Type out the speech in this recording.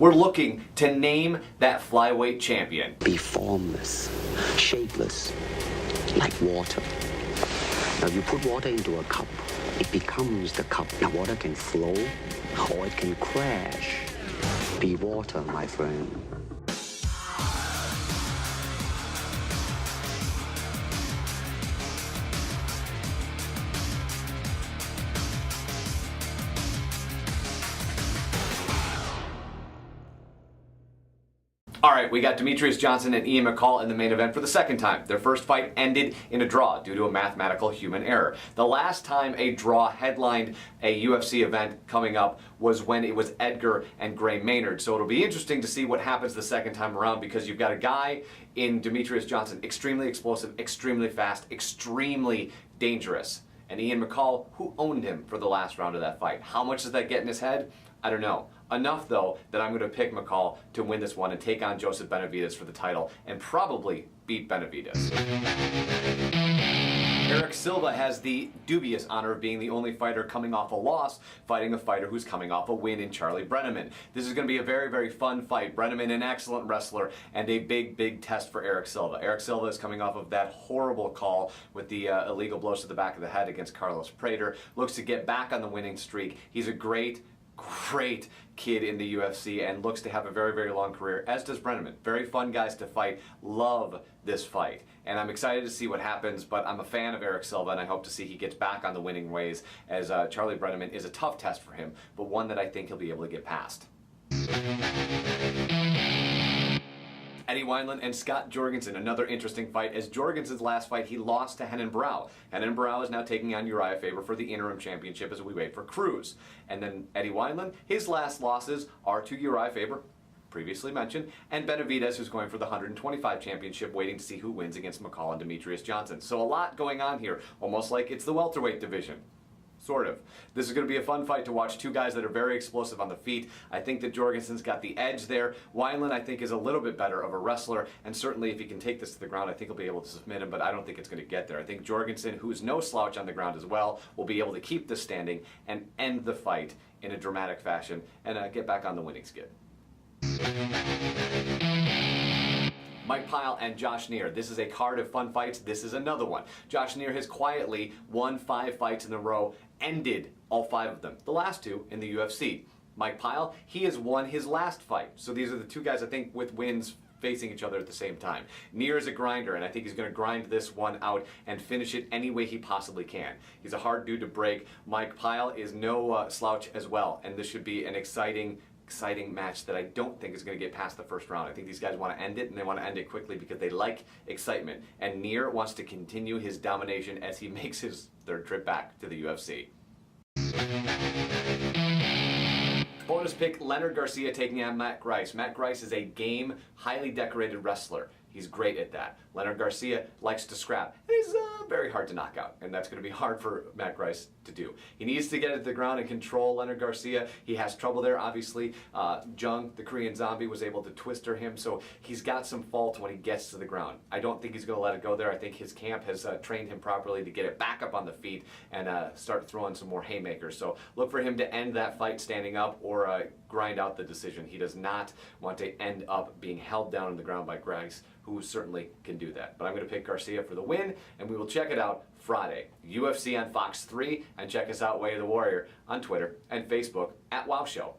we're looking to name that flyweight champion. Be formless, shapeless, like water. Now you put water into a cup, it becomes the cup. Now water can flow or it can crash. Be water, my friend. All right, we got Demetrious Johnson and Ian McCall in the main event for the second time. Their first fight ended in a draw due to a mathematical human error. The last time a draw headlined a UFC event coming up was when it was Edgar and Gray Maynard. So it'll be interesting to see what happens the second time around, because you've got a guy in Demetrious Johnson, extremely explosive, extremely fast, extremely dangerous. And Ian McCall, who owned him for the last round of that fight. How much does that get in his head? I don't know. Enough, though, that I'm going to pick McCall to win this one and take on Joseph Benavidez for the title and probably beat Benavidez. Erick Silva has the dubious honor of being the only fighter coming off a loss, fighting a fighter who's coming off a win in Charlie Brenneman. This is going to be a very, very fun fight. Brenneman, an excellent wrestler, and a big, big test for Erick Silva. Erick Silva is coming off of that horrible call with the illegal blows to the back of the head against Carlos Prater. Looks to get back on the winning streak. He's a great kid in the UFC and looks to have a very, very long career, as does Brenneman. Very fun guys to fight. Love this fight. And I'm excited to see what happens, but I'm a fan of Erick Silva, and I hope to see he gets back on the winning ways, as Charlie Brenneman is a tough test for him, but one that I think he'll be able to get past. Eddie Wineland and Scott Jorgensen, another interesting fight, as Jorgensen's last fight he lost to Renan Barão. Renan Barão is now taking on Uriah Faber for the interim championship as we wait for Cruz. And then Eddie Wineland, his last losses are to Uriah Faber, previously mentioned, and Benavidez, who's going for the 125 championship, waiting to see who wins against McCall and Demetrious Johnson. So a lot going on here, almost like it's the welterweight division. Sort of. This is going to be a fun fight to watch. Two guys that are very explosive on the feet. I think that Jorgensen's got the edge there. Wineland, I think, is a little bit better of a wrestler, and certainly if he can take this to the ground, I think he'll be able to submit him, but I don't think it's going to get there. I think Jorgensen, who is no slouch on the ground as well, will be able to keep this standing and end the fight in a dramatic fashion and get back on the winning skid. Mike Pyle and Josh Neer. This is a card of fun fights. This is another one. Josh Neer has quietly won 5 fights in a row, ended all 5 of them. The last 2 in the UFC. Mike Pyle, he has won his last fight. So these are the 2 guys, I think, with wins facing each other at the same time. Neer is a grinder, and I think he's going to grind this one out and finish it any way he possibly can. He's a hard dude to break. Mike Pyle is no slouch as well, and this should be an exciting match that I don't think is going to get past the first round. I think these guys want to end it, and they want to end it quickly because they like excitement. And Neer wants to continue his domination as he makes his 3rd trip back to the UFC. Bonus pick, Leonard Garcia taking on Matt Grice. Matt Grice is a game, highly decorated wrestler. He's great at that. Leonard Garcia likes to scrap. He's very hard to knock out, and that's going to be hard for Matt Grice to do. He needs to get it to the ground and control Leonard Garcia. He has trouble there, obviously. Jung, the Korean Zombie, was able to twister him, so he's got some fault when he gets to the ground. I don't think he's going to let it go there. I think his camp has trained him properly to get it back up on the feet and start throwing some more haymakers. So look for him to end that fight standing up or grind out the decision. He does not want to end up being held down on the ground by Grice, who certainly can do that. But I'm going to pick Garcia for the win, and we will check it out Friday. UFC on Fox 3, and check us out, Way of the Warrior, on Twitter and Facebook at Wow Show.